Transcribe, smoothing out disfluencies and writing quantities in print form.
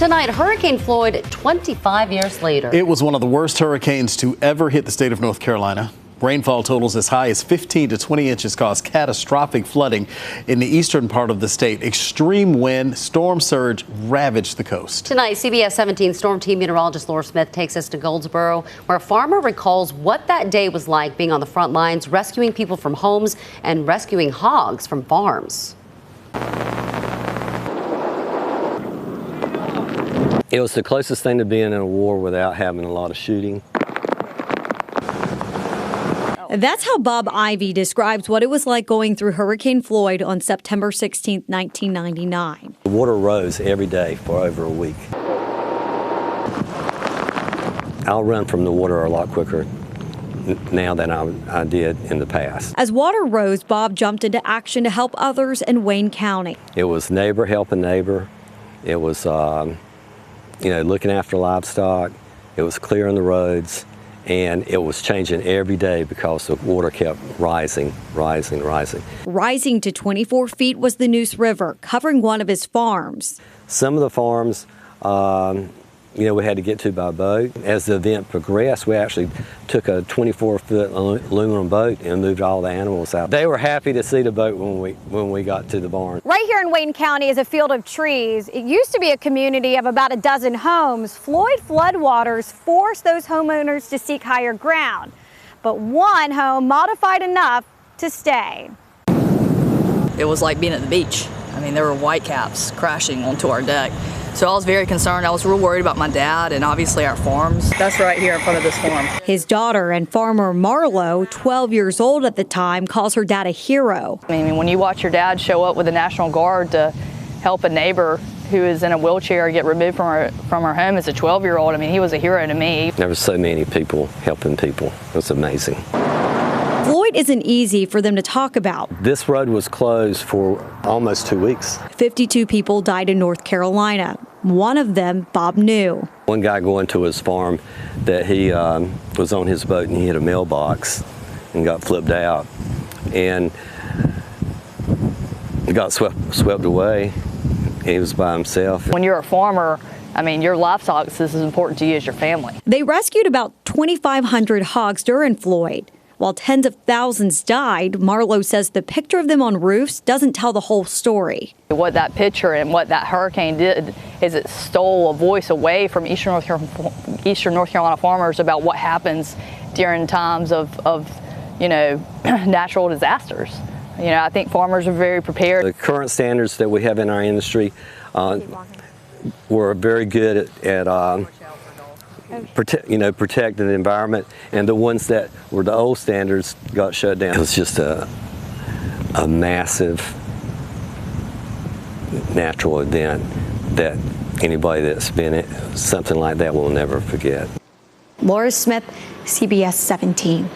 Tonight, Hurricane Floyd, 25 years later. It was one of the worst hurricanes to ever hit the state of North Carolina. Rainfall totals as high as 15 to 20 inches caused catastrophic flooding in the eastern part of the state. Extreme wind, storm surge ravaged the coast. Tonight, CBS 17 Storm Team meteorologist Laura Smith takes us to Goldsboro, where a farmer recalls what that day was like being on the front lines, rescuing people from homes and rescuing hogs from farms. It was the closest thing to being in a war without having a lot of shooting. That's how Bob Ivy describes what it was like going through Hurricane Floyd on September 16, 1999. The water rose every day for over a week. I'll run from the water a lot quicker now than I did in the past. As water rose, Bob jumped into action to help others in Wayne County. It was neighbor helping neighbor. It was, looking after livestock. It was clearing the roads. And it was changing every day because the water kept rising. Rising to 24 feet was the Neuse River, covering one of his farms. Some of the farms, we had to get to by boat. As the event progressed, we actually took a 24-foot aluminum boat and moved all the animals out. They were happy to see the boat when we got to the barn. Right here in Wayne County is a field of trees. It used to be a community of about a dozen homes. Floyd floodwaters forced those homeowners to seek higher ground, but one home modified enough to stay. It was like being at the beach. I mean, there were whitecaps crashing onto our deck. So I was very concerned. I was real worried about my dad and obviously our farms. That's right here in front of this farm. His daughter and farmer Marlo, 12 years old at the time, calls her dad a hero. I mean, when you watch your dad show up with the National Guard to help a neighbor who is in a wheelchair get removed from her home as a 12-year-old, I mean, he was a hero to me. Never so many people helping people. It was amazing. Floyd isn't easy for them to talk about. This road was closed for almost 2 weeks. 52 people died in North Carolina. One of them, Bob knew. One guy going to his farm that he was on his boat and he hit a mailbox and got flipped out. And it got swept away. He was by himself. When you're a farmer, I mean, your livestock is as important to you as your family. They rescued about 2,500 hogs during Floyd. While tens of thousands died, Marlo says the picture of them on roofs doesn't tell the whole story. What that picture and what that hurricane did is it stole a voice away from Eastern North Carolina farmers about what happens during times of natural disasters. I think farmers are very prepared. The current standards that we have in our industry were very good at protecting the environment, and the ones that were the old standards got shut down. It was just a massive natural event that anybody that's been in something like that will never forget. Laura Smith, CBS 17.